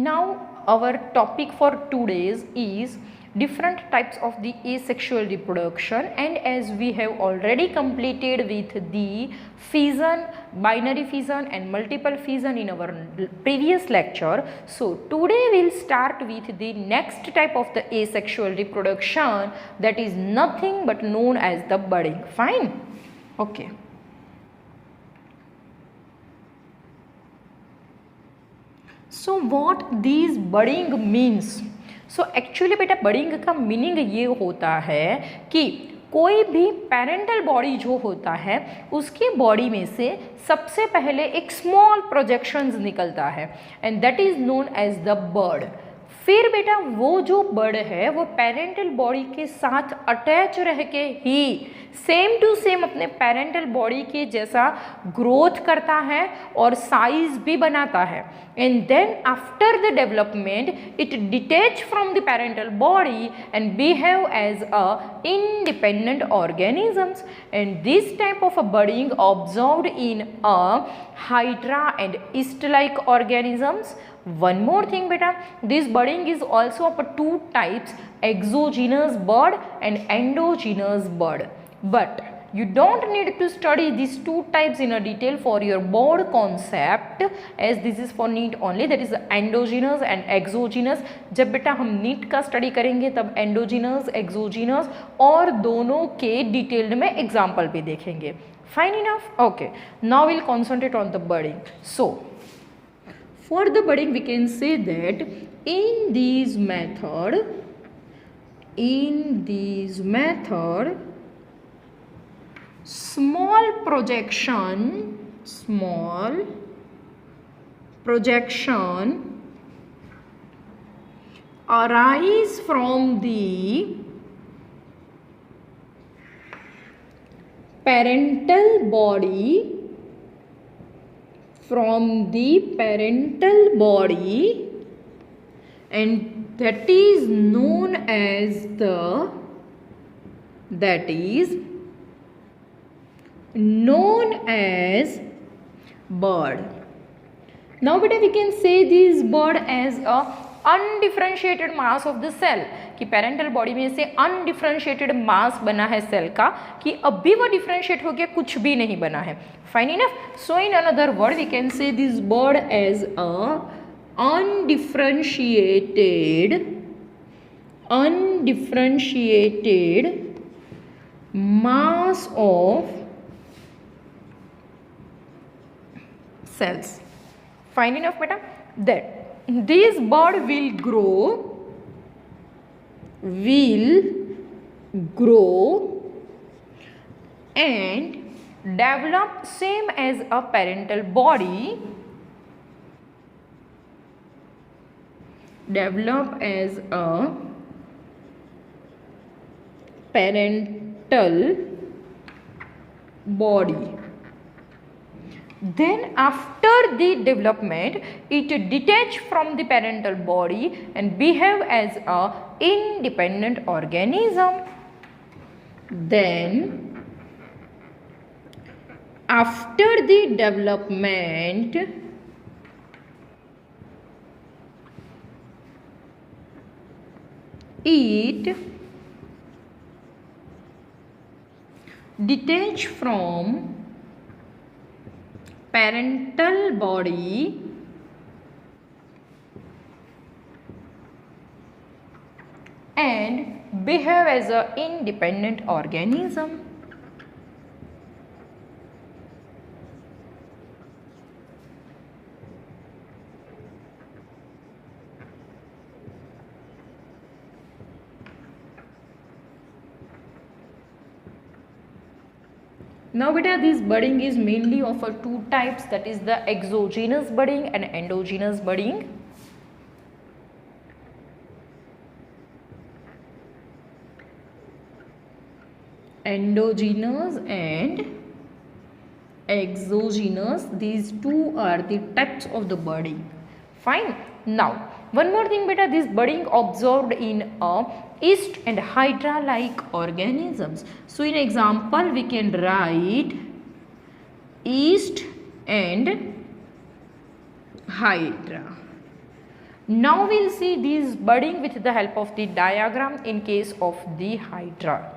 Now our topic for today's is different types of the asexual reproduction, and as we have already completed with the fission, binary fission and multiple fission in our previous lecture, so today we'll start with the next type of the asexual reproduction, that is nothing but known as the budding. Fine. Okay. So what these budding means? So actually बेटा budding का meaning ये होता है कि कोई भी parental body जो होता है उसकी बॉडी में से सबसे पहले एक स्मॉल प्रोजेक्शंस निकलता है and that is known as the bird. फिर बेटा वो जो बर्ड है वो पेरेंटल बॉडी के साथ अटैच रह के ही सेम टू सेम अपने पेरेंटल बॉडी के जैसा ग्रोथ करता है और साइज भी बनाता है, and then after the development it detach from the parental body and behave as a independent organisms, and this type of a budding observed in a hydra and yeast-like organisms. One more thing beta, this budding is also of two types, exogenous bird and endogenous bird, but you don't need to study these two types in a detail for your board concept, as this is for NEET only, that is endogenous and exogenous. जब बेटा हम NEET का study करेंगे तब endogenous, exogenous और दोनों के detailed में एग्जाम्पल भी देखेंगे. Fine enough? Okay. Now we'll concentrate on the budding. So for the budding we can say that in this method small projection arise from the parental body, and that is known as bird. Now beta we can say this bird as a undifferentiated mass of the cell, कि parental body में से undifferentiated मास बना है cell का, कि अभी वो differentiate हो गया, कुछ भी नहीं बना है. Fine enough. So in another word we can say this bird as a undifferentiated mass of cells. Fine enough beta. That this bird will grow and develop same as a parental body, Then after the development it detach from the parental body and behave as a independent organism. Then after the development it detach from parental body and behave as an independent organism. Now beta this budding is mainly of two types, that is the exogenous budding and endogenous budding. Endogenous and exogenous, these two are the types of the budding. Fine. Now one more thing beta, this budding observed in a yeast and hydra like organisms. So in example we can write yeast and hydra. Now we'll see these budding with the help of the diagram in case of the hydra.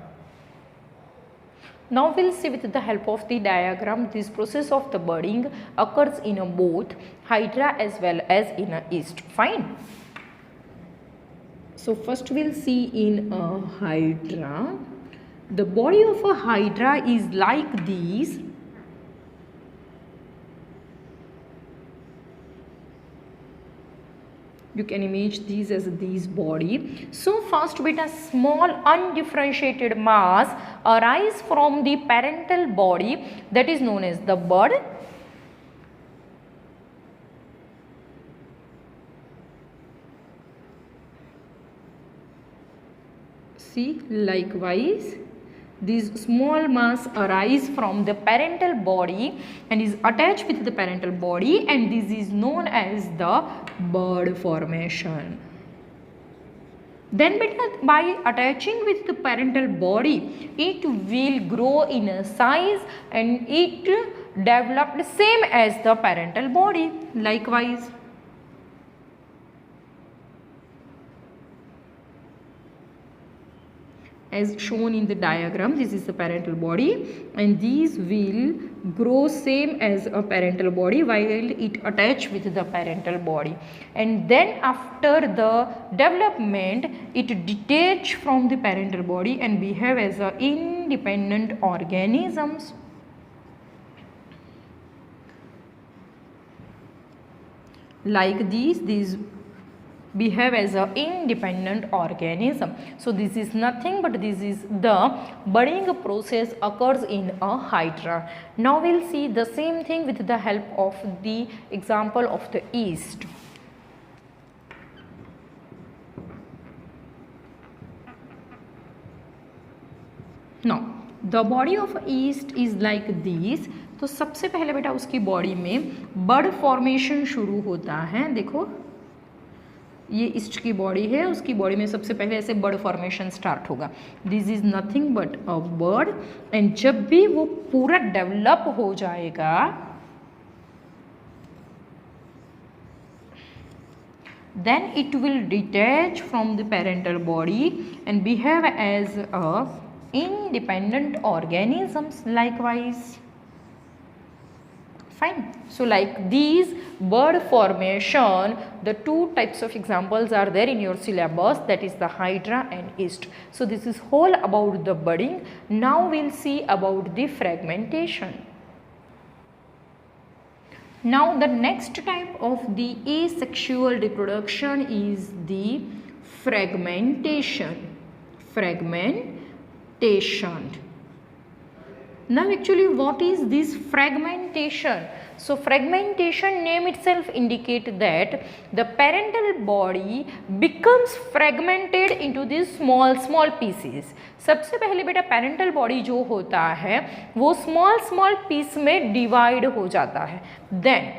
Now we'll see with the help of the diagram this process of the budding occurs in a both hydra as well as in a yeast. Fine. So first we'll see in a hydra. The body of a hydra is like this. You can image these as these body. So first beta small undifferentiated mass arise from the parental body, that is known as the bud. See, likewise these small mass arise from the parental body and is attached with the parental body, and this is known as the bud formation. Then by attaching with the parental body, it will grow in a size and it developed same as the parental body. Likewise, as shown in the diagram, this is the parental body and these will grow same as a parental body while it attached with the parental body, and then after the development it detach from the parental body and behave as a independent organisms. Like these behave as an independent organism. So this is nothing but this is the budding process occurs in a hydra. Now we'll see the same thing with the help of the example of the yeast. Now the body of yeast is like this. तो सबसे पहले बेटा उसकी body में बड formation शुरू होता है. देखो ये ईस्ट की बॉडी है, उसकी बॉडी में सबसे पहले ऐसे बर्ड फॉर्मेशन स्टार्ट होगा. This is nothing but a bird, and जब भी वो पूरा डेवलप हो जाएगा then it will detach from the parental body and behave as a independent organisms. Likewise, fine. So like these bud formation, the two types of examples are there in your syllabus, that is the hydra and yeast. So this is whole about the budding. Now we'll see about the fragmentation. Now the next type of the asexual reproduction is the fragmentation. Now actually what is this fragmentation? So fragmentation name itself indicate that the parental body becomes fragmented into these small pieces. सबसे पहले बेटा parental body जो होता है वो small piece में divide हो जाता है. देन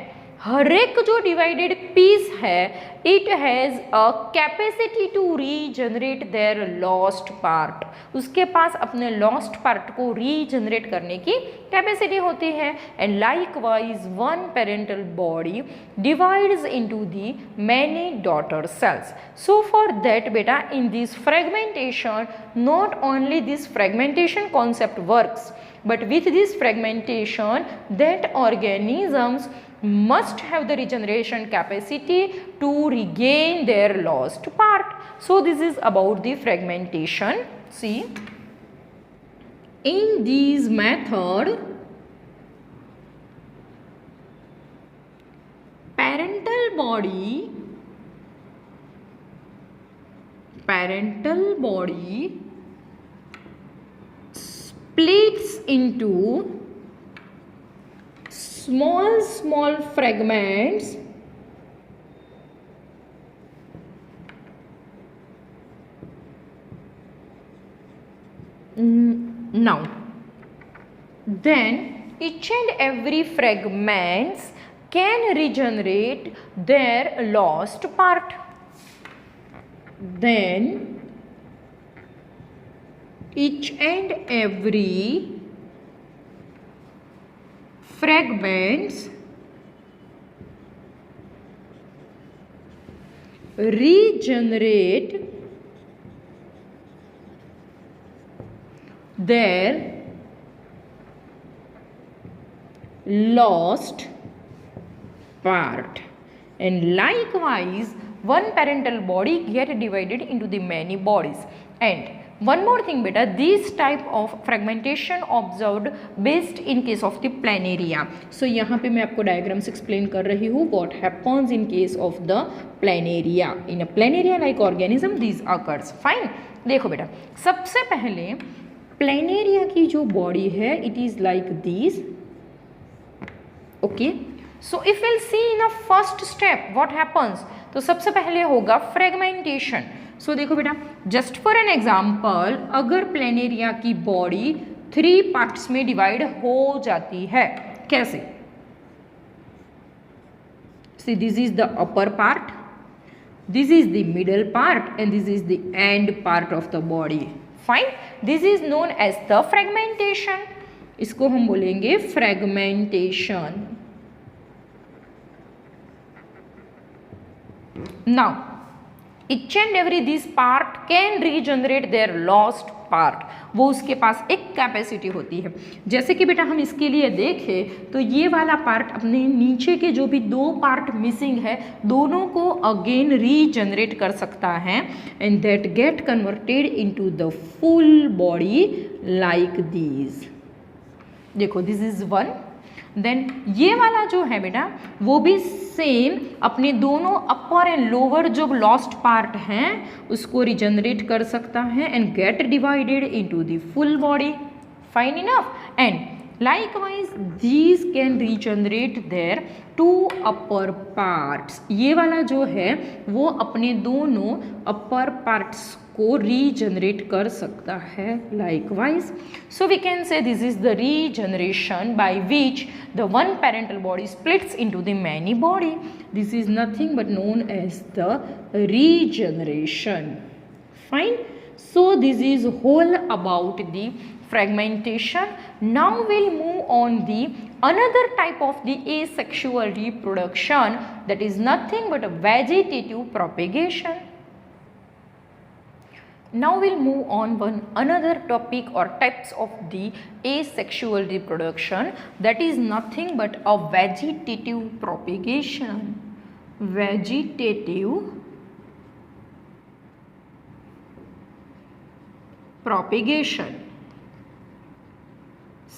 हर एक जो डिवाइडेड पीस है it has a capacity to regenerate their lost part. उसके पास अपने लॉस्ट पार्ट को रीजनरेट करने की कैपेसिटी होती है. And likewise one parental body divides into the many daughter cells. So for that बेटा in this fragmentation not only this fragmentation concept works, but with this fragmentation that organisms must have the regeneration capacity to regain their lost part. So this is about the fragmentation. See, in this method parental body splits into small fragments now. Then each and every fragments can regenerate their lost part. Then each and every fragments regenerate their lost part, and likewise one parental body get divided into the many bodies. And one more thing beta, this type of fragmentation observed best in case of the planaria. So यहाँ पे मैं आपको diagrams explain कर रही हूँ what happens in case of the planaria. In a planaria like organism these occurs. Fine. देखो बेटा, सबसे पहले प्लेनेरिया की जो बॉडी है it is like this. Okay, so if will see in a first step what happens, तो सबसे पहले होगा फ्रेगमेंटेशन. सो देखो बेटा, जस्ट फॉर एन एग्जाम्पल, अगर प्लेनेरिया की बॉडी 3 पार्ट्स में डिवाइड हो जाती है, कैसे? See this is the upper part, this is the middle part and this is the end part of the body. Fine, this is known as the fragmentation. इसको हम बोलेंगे fragmentation. Now each and every this part can regenerate their lost part. वो उसके पास एक capacity होती है. जैसे कि बेटा हम इसके लिए देखें तो ये वाला पार्ट अपने नीचे के जो भी 2 पार्ट मिसिंग है दोनों को अगेन रीजनरेट कर सकता है and that get converted into the full body like this. देखो दिस इज वन. देन ये वाला जो है बेटा वो भी सेम अपने दोनों अपर एंड लोअर जो लॉस्ट पार्ट हैं उसको रिजनरेट कर सकता है and get divided into the full body. Fine enough. And likewise these can regenerate their 2 upper parts. ये वाला जो है वो अपने दोनों अपर पार्ट्स को रीजनरेट कर सकता है likewise. So we can say this is the regeneration by which the one parental body splits into the many body. This is nothing but known as the regeneration. Fine. So this is whole about the fragmentation. Now we'll move on the another type of the asexual reproduction, that is nothing but a vegetative propagation. Now we'll move on one another topic or types of the asexual reproduction, that is nothing but a vegetative propagation. Vegetative propagation.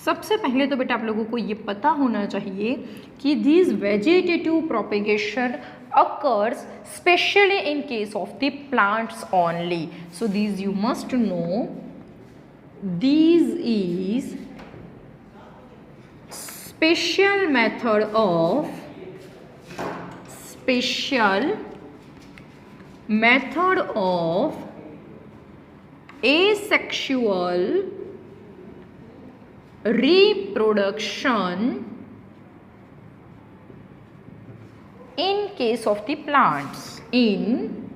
सबसे पहले तो बेटा आप लोगों को ये पता होना चाहिए कि this vegetative propagation occurs specially in case of the plants only. So these you must know, this is special method of asexual reproduction in case of the plants. In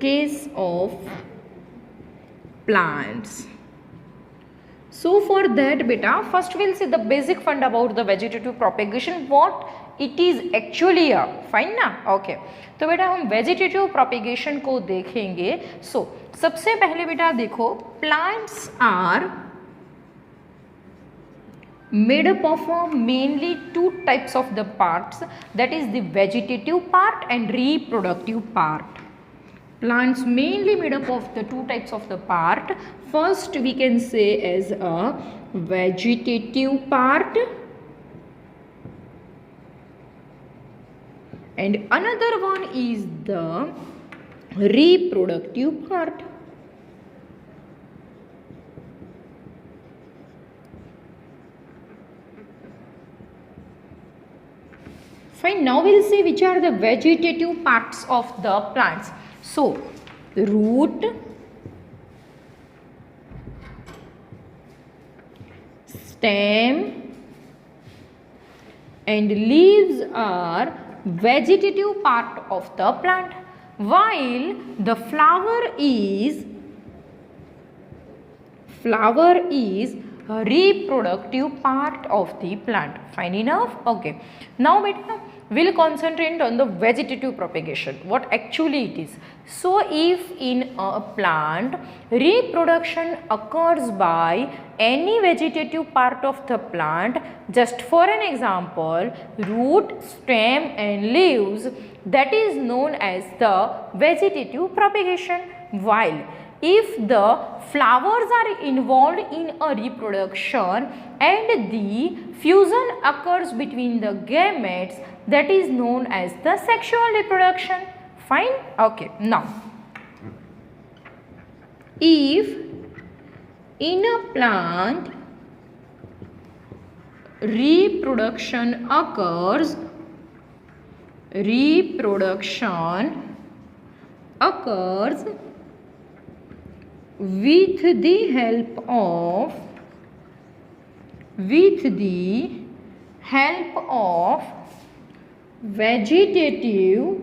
case of plants. So for that beta first we'll see the basic fund about the vegetative propagation, what it is actually a. Fine ना. Okay, तो बेटा हम vegetative propagation को देखेंगे. So सबसे पहले बेटा देखो, plants are made up of mainly 2 types of the parts, that is the vegetative part and reproductive part. Plants mainly made up of the 2 types of the part. First we can say as a vegetative part and another one is the reproductive part. Fine, now we'll see which are the vegetative parts of the plants. So, root, stem and leaves are vegetative part of the plant, while the flower is reproductive part of the plant. Fine enough? Okay. Now beta, we'll concentrate on the vegetative propagation, what actually it is. So if in a plant reproduction occurs by any vegetative part of the plant, just for an example, root, stem and leaves, that is known as the vegetative propagation. While if the flowers are involved in a reproduction and the fusion occurs between the gametes, that is known as the sexual reproduction. Fine? Okay. Now, if in a plant reproduction occurs with the help of vegetative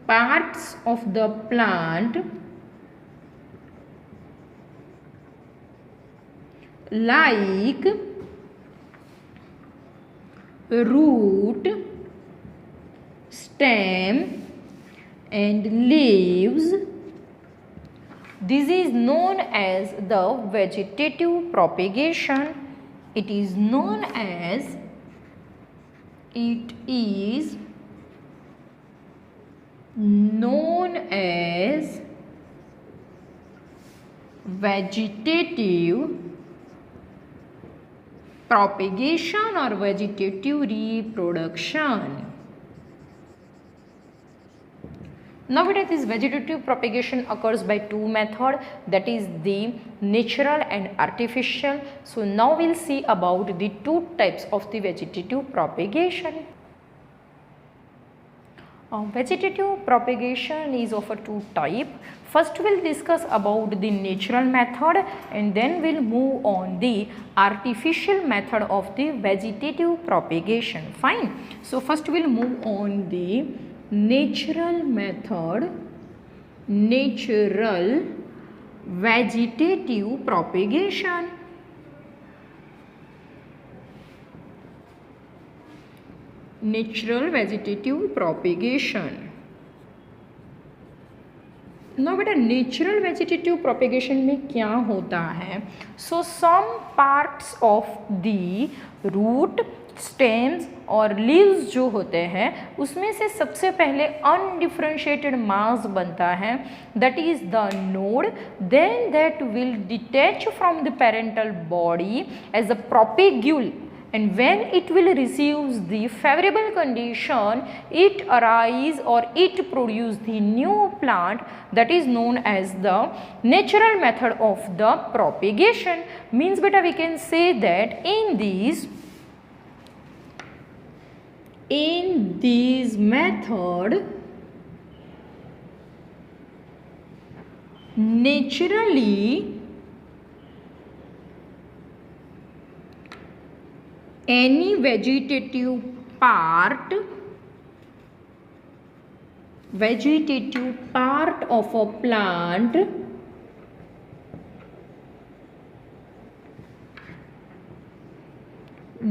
parts of the plant like root, stem and leaves, this is known as the vegetative propagation. It is known as vegetative propagation or vegetative reproduction. Now this vegetative propagation occurs by two methods, that is the natural and artificial. So now we'll see about the two types of the vegetative propagation. Vegetative propagation is of a two type. First we'll discuss about the natural method and then we'll move on the artificial method of the vegetative propagation. Fine. So first we'll move on the natural method, natural vegetative propagation. Natural vegetative propagation. Now बेटा natural vegetative propagation में क्या होता है? So some parts of the root, stems और leaves जो होते हैं उसमें से सबसे पहले अनडिफरेंशिएटेड मास बनता है, that is the node, then that will detach from the parental body as a propagule, and when it will receives the favorable condition, it arise or it produce the new plant, that is known as the natural method of the propagation. Means beta we can say that in these method naturally any vegetative part of a plant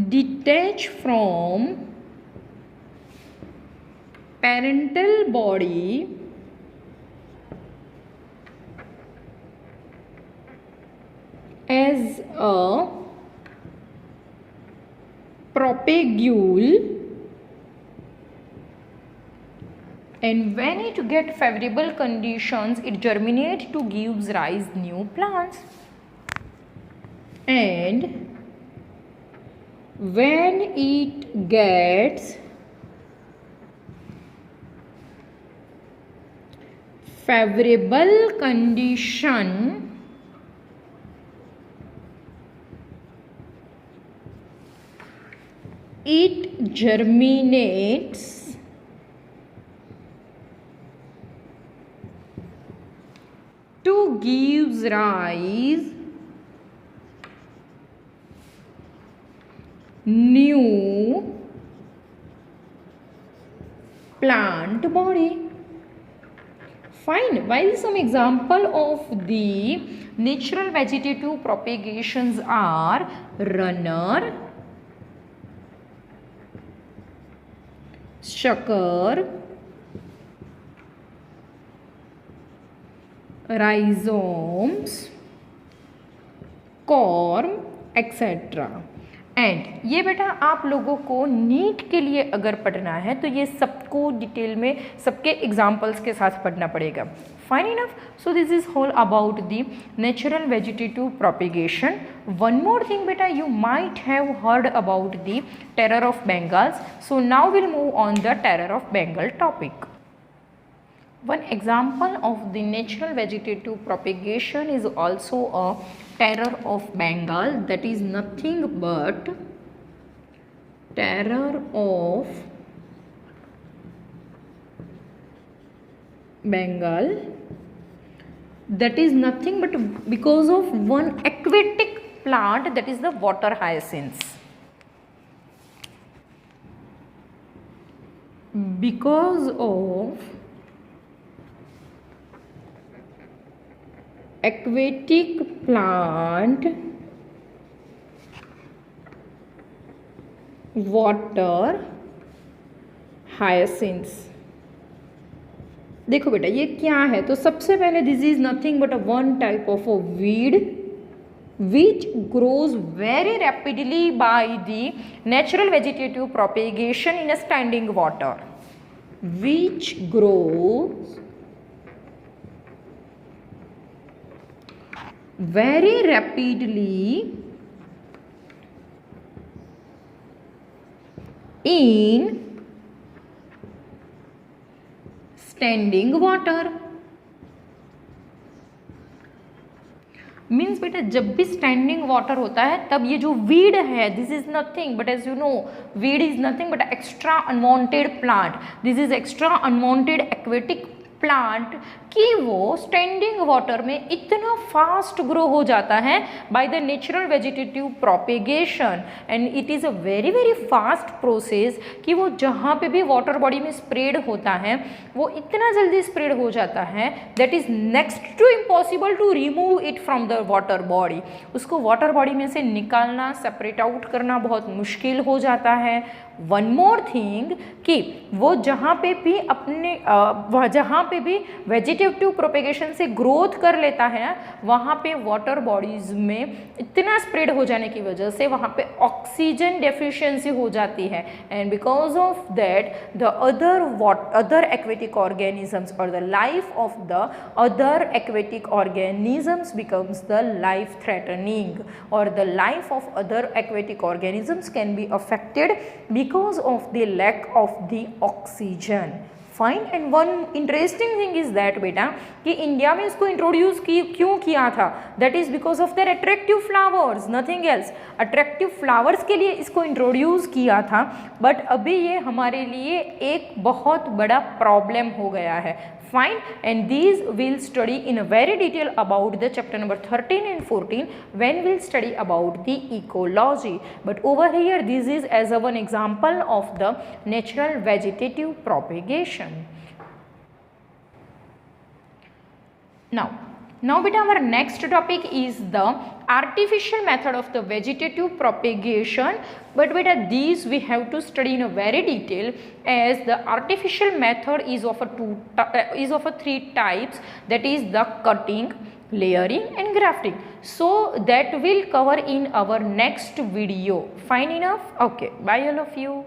detach from parental body as a propagule, and when it get favorable conditions it germinate to gives rise new plants, and when it gets favorable condition it germinates to gives rise new plant body. Fine. While some example of the natural vegetative propagations are runner, sucker, rhizomes, corm etcetera. And ये बेटा आप लोगों को NEET के लिए अगर पढ़ना है तो ये सबको डिटेल में सबके एग्जाम्पल्स के साथ पढ़ना पड़ेगा। Fine enough. So this is whole about the natural vegetative propagation. One more thing बेटा, you might have heard about the terror of Bengals. So now will move on the terror of Bengal topic. One example of the natural vegetative propagation is also a terror of Bengal, that is nothing but terror of Bengal, that is nothing but because of one aquatic plant, that is the water hyacinths. Because of aquatic plant water hyacinths। देखो बेटा ये क्या है, तो सबसे पहले this is nothing but a one type of a weed which grows very rapidly by the natural vegetative propagation in a standing water, which grows very rapidly in standing water। Means बेटा जब भी standing water होता है तब ये जो weed है, this is nothing but as you know weed is nothing but extra unwanted plant, this is extra unwanted aquatic plant कि वो स्टैंडिंग वाटर में इतना फास्ट ग्रो हो जाता है by the natural vegetative propagation. And it is a very very fast process कि वो जहाँ पे भी वाटर बॉडी में स्प्रेड होता है वो इतना जल्दी स्प्रेड हो जाता है that is next to impossible to remove it from the water body. उसको वाटर बॉडी में से निकालना, सेपरेट आउट करना बहुत मुश्किल हो जाता है। वन मोर थिंग कि वो जहाँ पे भी अपने जहाँ पे भी वेजिटेटिव प्रोपेगेशन से ग्रोथ कर लेता है वहाँ पे वाटर बॉडीज में इतना स्प्रेड हो जाने की वजह से वहाँ पे ऑक्सीजन डेफिशिएंसी हो जाती है। And because of that the other aquatic organisms और the life of the other aquatic organisms becomes the life threatening और the life of other aquatic organisms can be affected because of the lack of the oxygen। Fine. And one interesting thing is that बेटा कि India में इसको introduce क्यों किया था, that is because of their attractive flowers, nothing else. Attractive flowers के लिए इसको इंट्रोड्यूस किया था बट अभी ये हमारे लिए एक बहुत बड़ा प्रॉब्लम हो गया है। Fine, and these we'll study in a very detail about the chapter number 13 and 14 when we'll study about the ecology. But over here this is as a one example of the natural vegetative propagation. Now beta our next topic is the artificial method of the vegetative propagation, but beta these we have to study in a very detail as the artificial method is of three types, that is the cutting, layering and grafting. So that will cover in our next video. Fine enough? Okay, bye all of you.